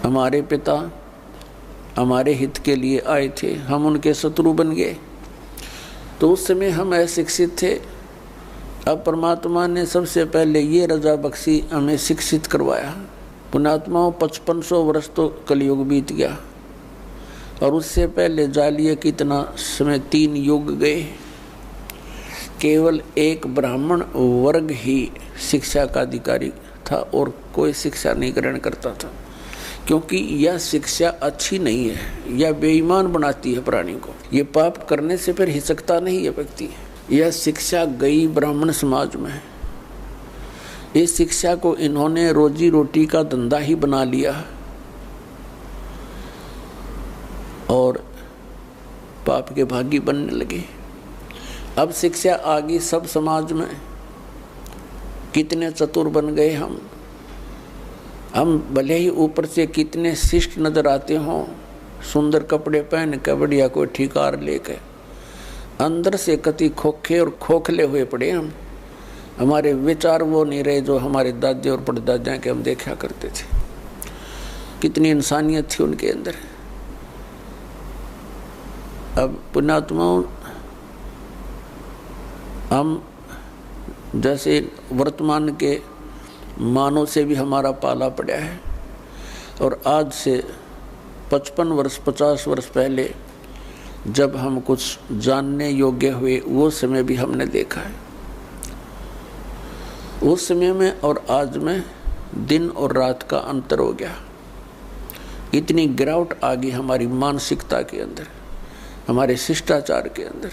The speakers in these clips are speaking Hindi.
हमारे पिता हमारे हित के लिए आए थे, हम उनके शत्रु बन गए। तो उस समय हम अशिक्षित थे। अब परमात्मा ने सबसे पहले ये रजा बख्शी, हमें शिक्षित करवाया। पुण्यात्माओं 5500 वर्ष तो कलयुग बीत गया, और उससे पहले जालिए कितना समय 3 युग गए। केवल एक ब्राह्मण वर्ग ही शिक्षा का अधिकारी था और कोई शिक्षा नहीं ग्रहण करता था, क्योंकि यह शिक्षा अच्छी नहीं है, यह बेईमान बनाती है प्राणी को। ये पाप करने से फिर हिचकता नहीं है व्यक्ति। यह शिक्षा गई ब्राह्मण समाज में। इस शिक्षा को इन्होंने रोजी रोटी का धंधा ही बना लिया और पाप के भागी बनने लगे। अब शिक्षा आ गई सब समाज में। कितने चतुर बन गए हम भले ही ऊपर से कितने शिष्ट नजर आते हों, सुंदर कपड़े पहन के, बढ़िया कोई ठिकार लेके, अंदर से कति खोखे और खोखले हुए पड़े हम। हमारे विचार वो नहीं रहे जो हमारे दादे और परदादा के हम देखा करते थे। कितनी इंसानियत थी उनके अंदर। अब पुण्यात्माओं, हम जैसे वर्तमान के मानव से भी हमारा पाला पड़ा है, और आज से 55 वर्ष 50 वर्ष पहले जब हम कुछ जानने योग्य हुए, वो समय भी हमने देखा है। उस समय में और आज में दिन और रात का अंतर हो गया। इतनी गिरावट आ गई हमारी मानसिकता के अंदर, हमारे शिष्टाचार के अंदर।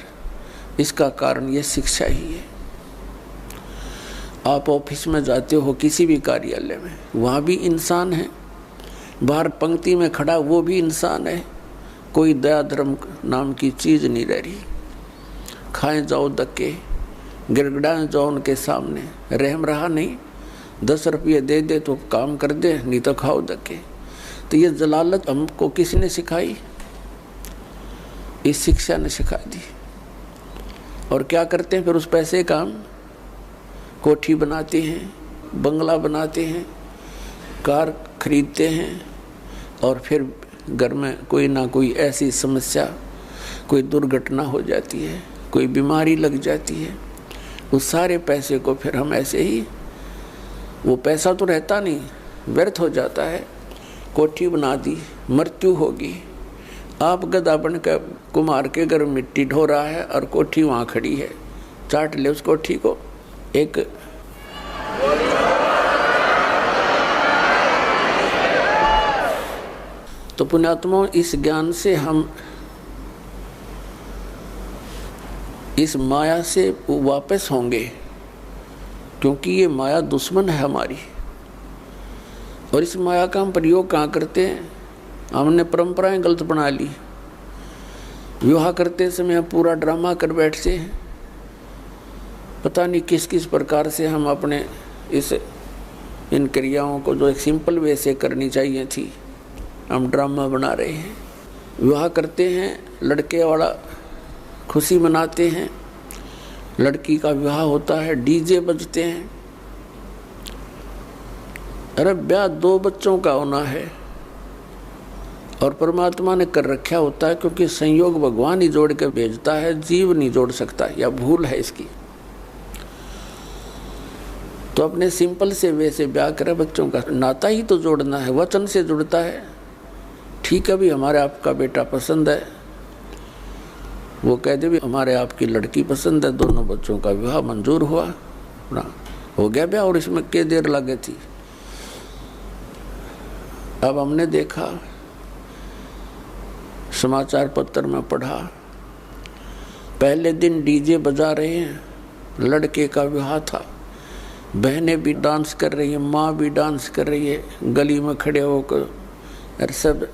इसका कारण ये शिक्षा ही है। आप ऑफिस में जाते हो, किसी भी कार्यालय में, वहाँ भी इंसान है। बाहर पंक्ति में खड़ा वो भी इंसान है। कोई दया धर्म नाम की चीज़ नहीं रह रही। खाएं जाओ धक्के, गिड़गिड़ाएं जाओ उनके सामने, रहम रहा नहीं। 10 रुपये दे दे तो काम कर दे, नहीं तो खाओ धक्के। तो ये जलालत हमको किसने सिखाई? इस शिक्षा ने सिखा दी। और क्या करते हैं फिर उस पैसे का? हम कोठी बनाते हैं, बंगला बनाते हैं, कार खरीदते हैं, और फिर घर में कोई ना कोई ऐसी समस्या, कोई दुर्घटना हो जाती है, कोई बीमारी लग जाती है। उस सारे पैसे को फिर हम ऐसे ही, वो पैसा तो रहता नहीं, व्यर्थ हो जाता है। कोठी बना दी, मृत्यु होगी। आप गधा बन कर कुम्हार के घर मिट्टी ढो रहा है और कोठी वहाँ खड़ी है, चाट ले उस कोठी को। एक तो पुण्यात्माओं, इस ज्ञान से हम इस माया से वापस होंगे, क्योंकि ये माया दुश्मन है हमारी। और इस माया का हम प्रयोग कहाँ करते हैं? हमने परंपराएं गलत बना ली। विवाह करते समय हम पूरा ड्रामा कर बैठते हैं। पता नहीं किस किस प्रकार से हम अपने इन क्रियाओं को जो एक सिंपल वे से करनी चाहिए थी, हम ड्रामा बना रहे हैं। विवाह करते हैं, लड़के वाला खुशी मनाते हैं, लड़की का विवाह होता है, डीजे बजते हैं। अरे ब्याह 2 बच्चों का होना है, और परमात्मा ने कर रखा होता है, क्योंकि संयोग भगवान ही जोड़ के भेजता है, जीव नहीं जोड़ सकता, या भूल है इसकी। तो अपने सिंपल से वैसे ब्याह करे। बच्चों का नाता ही तो जोड़ना है, वचन से जुड़ता है। ठीक है भी, हमारे आपका बेटा पसंद है, वो कह दे भी हमारे आपकी लड़की पसंद है, दोनों बच्चों का विवाह मंजूर हुआ ना, हो गया ब्याह। और इसमें क्या देर लगे थी? अब हमने देखा, समाचार पत्र में पढ़ा, पहले दिन डीजे बजा रहे हैं, लड़के का विवाह था, बहनें भी डांस कर रही है, माँ भी डांस कर रही है, गली में खड़े होकर। सब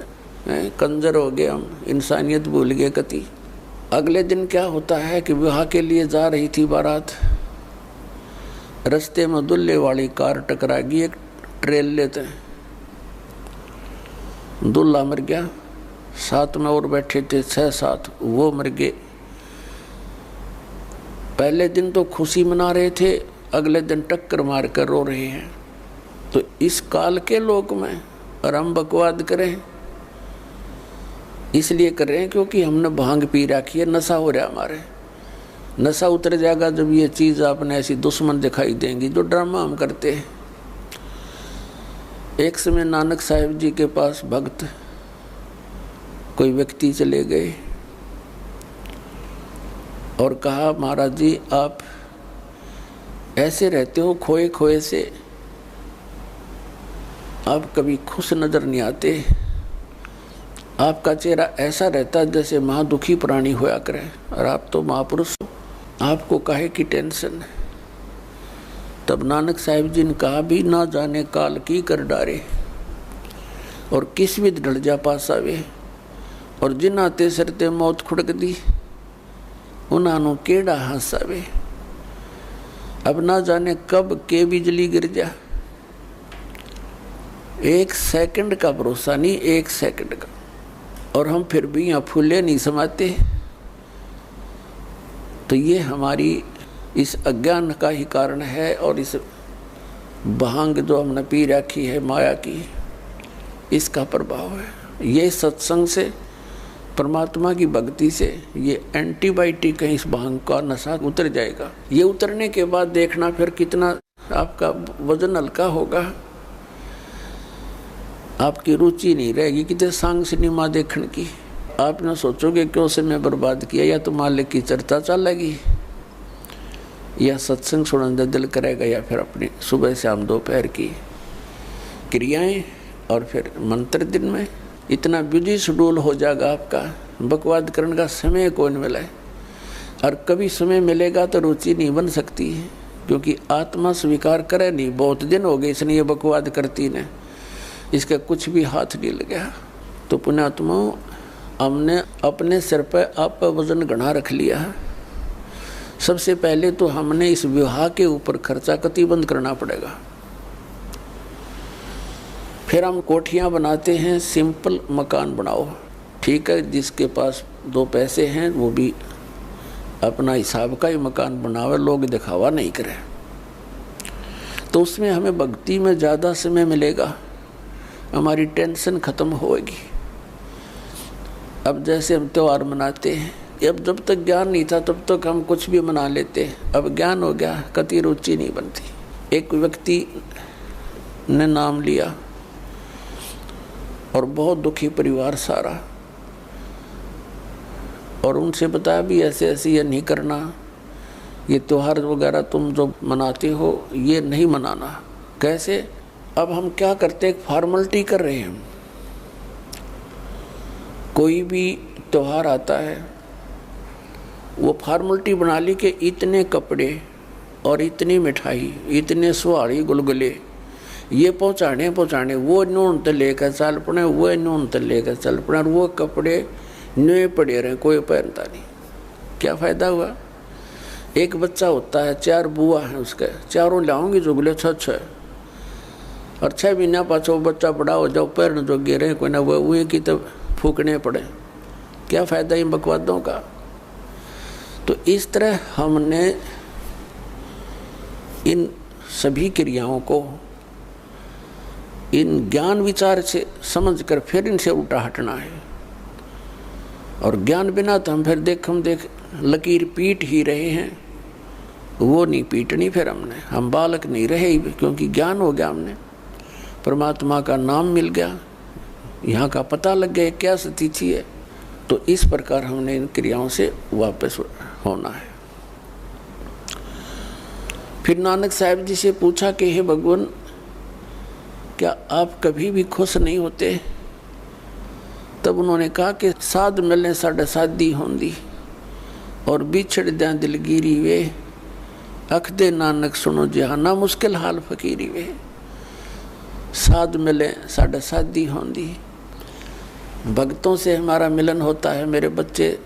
कंजर हो गए हम, इंसानियत भूल गए कति। अगले दिन क्या होता है कि विवाह के लिए जा रही थी बारात, रास्ते में दुल्हे वाली कार टकरा गई एक ट्रेल लेते हैं, दूल्हा मर गया, साथ में और बैठे थे 6-7, वो मर गए। पहले दिन तो खुशी मना रहे थे, अगले दिन टक्कर मार कर रो रहे हैं। तो इस काल के लोक में और हम बकवाद करें, इसलिए कर रहे हैं क्योंकि हमने भांग पी रखी है, नशा हो रहा है हमारे। नशा उतर जाएगा जब ये चीज़ आपने ऐसी दुश्मन दिखाई देंगी जो ड्रामा हम करते हैं। एक समय नानक साहिब जी के पास भक्त कोई व्यक्ति चले गए और कहा, महाराज जी आप ऐसे रहते हो खोए खोए से, आप कभी खुश नजर नहीं आते, आपका चेहरा ऐसा रहता है जैसे महादुखी प्राणी होया करे, और आप तो महापुरुष हो, आपको काहे की टेंशन है। तब नानक साहिब जी ने कहा, भी ना जाने काल की कर डारे और किस विध ढल जा पास आवे, और जिन आते सरते मौत खुड़क दी उन्होंने केड़ा हंस आवे। अब ना जाने कब के बिजली गिर जा, एक सेकंड का भरोसा नहीं, एक सेकंड का, और हम फिर भी यहाँ फूले नहीं समाते। तो ये हमारी इस अज्ञान का ही कारण है, और इस भांग जो हमने पी रखी है माया की, इसका प्रभाव है। ये सत्संग से, परमात्मा की भक्ति से ये एंटीबायोटिक है, इस भांग का नशा उतर जाएगा। ये उतरने के बाद देखना फिर कितना आपका वजन हल्का होगा, आपकी रुचि नहीं रहेगी कितने सांग सिनेमा देखने की। आप ना सोचोगे क्यों समय बर्बाद किया, या तो मालिक की चर्चा चलेगी, या सत्संग सुनने दिल करेगा, या फिर अपनी सुबह शाम दोपहर की क्रियाएं, और फिर मंत्र दिन में इतना बिजी शेड्यूल हो जाएगा आपका, बकवाद करने का समय कौन मिला है। और कभी समय मिलेगा तो रुचि नहीं बन सकती है, क्योंकि आत्मा स्वीकार करे नहीं, बहुत दिन हो गए इसने ये बकवाद करती ने, इसका कुछ भी हाथ नहीं लगा। तो पुण्यात्माओं, हमने अपने सिर पर आप वजन घना रख लिया है। सबसे पहले तो हमने इस विवाह के ऊपर खर्चा कति बंद करना पड़ेगा। फिर हम कोठियाँ बनाते हैं, सिंपल मकान बनाओ, ठीक है, जिसके पास दो पैसे हैं वो भी अपना हिसाब का ही मकान बनावे, लोग दिखावा नहीं करें, तो उसमें हमें भक्ति में ज़्यादा समय मिलेगा, हमारी टेंशन खत्म होगी। अब जैसे हम त्यौहार मनाते हैं, अब जब तक ज्ञान नहीं था तब तक हम कुछ भी मना लेते, अब ज्ञान हो गया कति रुचि नहीं बनती। एक व्यक्ति ने नाम लिया और बहुत दुखी परिवार सारा, और उनसे बताया भी ऐसे ऐसे ये नहीं करना, ये त्योहार वगैरह तुम जो मनाते हो ये नहीं मनाना। कैसे? अब हम क्या करते, एक फॉर्मेलिटी कर रहे हैं। कोई भी त्योहार आता है वो फॉर्मेलिटी बना ली कि इतने कपड़े और इतनी मिठाई, इतने सुहाड़ी गुलगुले ये पहुँचाने, वो नून तो लेकर चल पड़े, वो नून तो लेकर चल पड़े, और वो कपड़े नए पड़े रहे, कोई पहनता नहीं। क्या फ़ायदा हुआ? एक बच्चा होता है, 4 बुआ हैं उसके, चारों लाऊंगी जुगले 6 और 6 महीना पाछो बच्चा बड़ा हो जाओ, पैर जो गिरे कोई ना वो की तब फूकने पड़े। क्या फ़ायदा इन बकवादों का? तो इस तरह हमने इन सभी क्रियाओं को इन ज्ञान विचार से समझकर फिर इनसे उल्टा हटना है। और ज्ञान बिना तो हम फिर देख लकीर पीट ही रहे हैं, वो नहीं पीटनी फिर हमने, हम बालक नहीं रहे, क्योंकि ज्ञान हो गया, हमने परमात्मा का नाम मिल गया, यहाँ का पता लग गया क्या स्थिति है। तो इस प्रकार हमने इन क्रियाओं से वापस होना है। फिर नानक साहिब जी से पूछा कि हे भगवान, क्या आप कभी भी खुश नहीं होते? तब उन्होंने कहा कि साध मिलने साढ़े शादी होंदी और बिछड़ दें दिलगिरी वे, अख दे नानक सुनो जहाना मुश्किल हाल फकीरी वे। साध मिले साढ़े शादी होंदी, भक्तों से हमारा मिलन होता है। मेरे बच्चे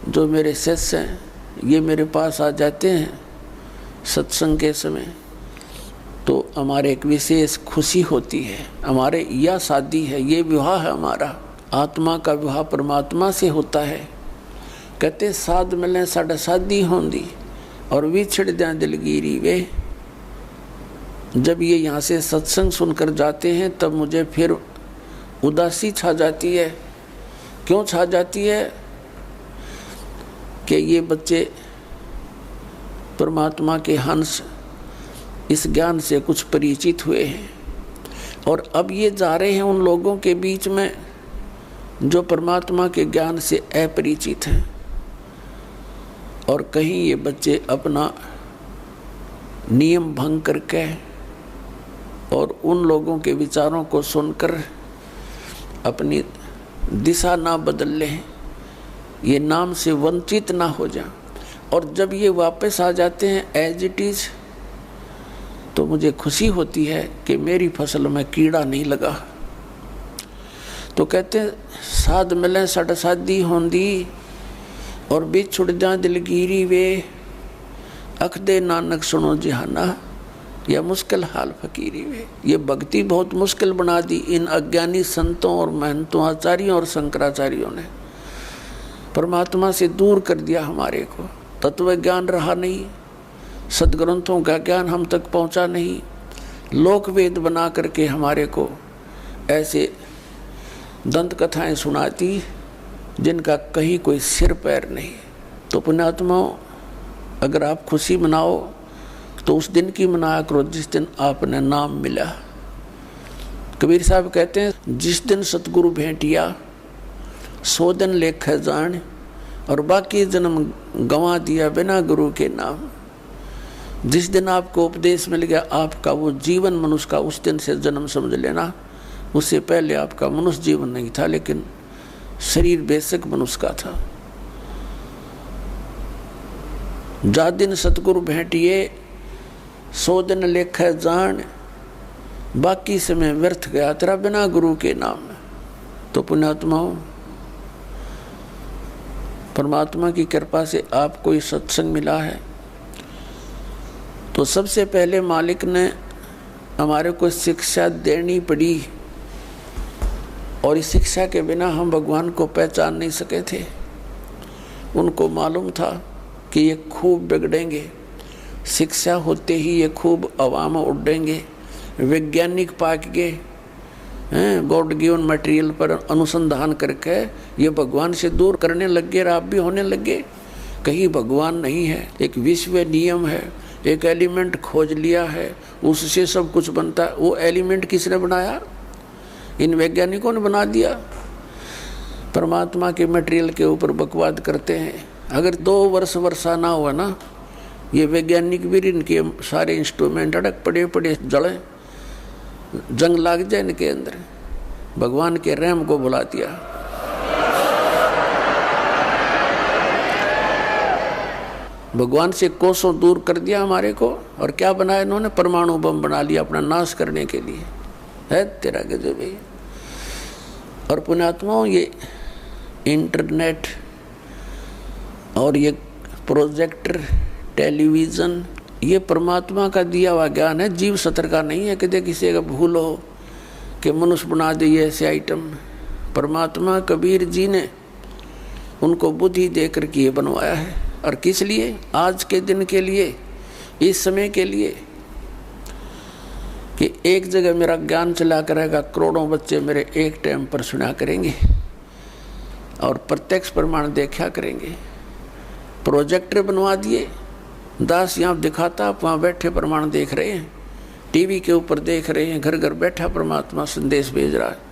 जो मेरे शिष्य हैं ये मेरे पास आ जाते हैं सत्संग के समय, तो हमारे एक विशेष खुशी होती है। हमारे यह शादी है, ये विवाह है हमारा, आत्मा का विवाह परमात्मा से होता है। कहते साध मिलें साढ़े शादी होंदी और विछड़ दें दिलगिरी वे, जब ये यहाँ से सत्संग सुनकर जाते हैं तब मुझे फिर उदासी छा जाती है। क्यों छा जाती है? कि ये बच्चे परमात्मा के हंस इस ज्ञान से कुछ परिचित हुए हैं और अब ये जा रहे हैं उन लोगों के बीच में जो परमात्मा के ज्ञान से अपरिचित हैं, और कहीं ये बच्चे अपना नियम भंग करके और उन लोगों के विचारों को सुनकर अपनी दिशा ना बदल लें, ये नाम से वंचित ना हो जाए। और जब ये वापस आ जाते हैं एज इट इज, तो मुझे खुशी होती है कि मेरी फसल में कीड़ा नहीं लगा। तो कहते हैं साध मिलें सट सादी होंदी और बीच छुट जा दिलगिरी वे, अख दे नानक सुनो जहाना या मुश्किल हाल फकीरी वे। ये भक्ति बहुत मुश्किल बना दी इन अज्ञानी संतों और महंतों, आचार्यों और शंकराचार्यों ने। परमात्मा से दूर कर दिया हमारे को, तत्व ज्ञान रहा नहीं, सदग्रंथों का ज्ञान हम तक पहुंचा नहीं, लोक वेद बना करके हमारे को ऐसे दंत कथाएं सुनाती जिनका कहीं कोई सिर पैर नहीं। तो पुण्यात्माओं, अगर आप खुशी मनाओ तो उस दिन की मनाया करो जिस दिन आपने नाम मिला। कबीर साहब कहते हैं जिस दिन सतगुरु भेंटिया 100 दिन लेख जान, और बाकी जन्म गंवा दिया बिना गुरु के नाम। जिस दिन आपको उपदेश मिल गया, आपका वो जीवन मनुष्य का उस दिन से जन्म समझ लेना। उससे पहले आपका मनुष्य जीवन नहीं था, लेकिन शरीर बेसिक मनुष्य का था। जा दिन सतगुरु भेंटिए 100 दिन लेख जान, बाकी समय व्यर्थ गया तेरा बिना गुरु के नाम। तो पुण्यात्माओं, परमात्मा की कृपा से आपको ये सत्संग मिला है, तो सबसे पहले मालिक ने हमारे को शिक्षा देनी पड़ी, और इस शिक्षा के बिना हम भगवान को पहचान नहीं सके थे। उनको मालूम था कि ये खूब बिगड़ेंगे, शिक्षा होते ही ये खूब अवाम उड़ेंगे, वैज्ञानिक पाक गए हैं, गॉड गिवन मटेरियल पर अनुसंधान करके ये भगवान से दूर करने लग गए, आप भी होने लगे। कहीं भगवान नहीं है, एक विश्व नियम है, एक एलिमेंट खोज लिया है, उससे सब कुछ बनता है। वो एलिमेंट किसने बनाया? इन वैज्ञानिकों ने बना दिया। परमात्मा के मटेरियल के ऊपर बकवाद करते हैं। अगर 2 वर्ष वर्षा ना हुआ ना, ये वैज्ञानिक भी इनके सारे इंस्ट्रूमेंट अड़क पड़े जड़े, जंग लाग जाए इनके अंदर। भगवान के रहम को भुला दिया। भगवान से कोसों दूर कर दिया हमारे को, और क्या बनाया इन्होंने? परमाणु बम बना लिया अपना नाश करने के लिए। है तेरा गजब भाई। और पुण्यात्माओं, ये इंटरनेट और ये प्रोजेक्टर, टेलीविज़न, ये परमात्मा का दिया हुआ ज्ञान है, जीव सत्र का नहीं है। कि किसी का भूल हो कि मनुष्य बना दे ये ऐसे आइटम। परमात्मा कबीर जी ने उनको बुद्धि देकर के ये बनवाया है। और किस लिए? आज के दिन के लिए, इस समय के लिए, कि एक जगह मेरा ज्ञान चला करेगा, करोड़ों बच्चे मेरे एक टाइम पर सुना करेंगे और प्रत्यक्ष प्रमाण देखा करेंगे। प्रोजेक्टर बनवा दिए, दास यहाँ दिखाता, आप वहाँ बैठे प्रमाण देख रहे हैं, टीवी के ऊपर देख रहे हैं, घर घर बैठा परमात्मा संदेश भेज रहा है।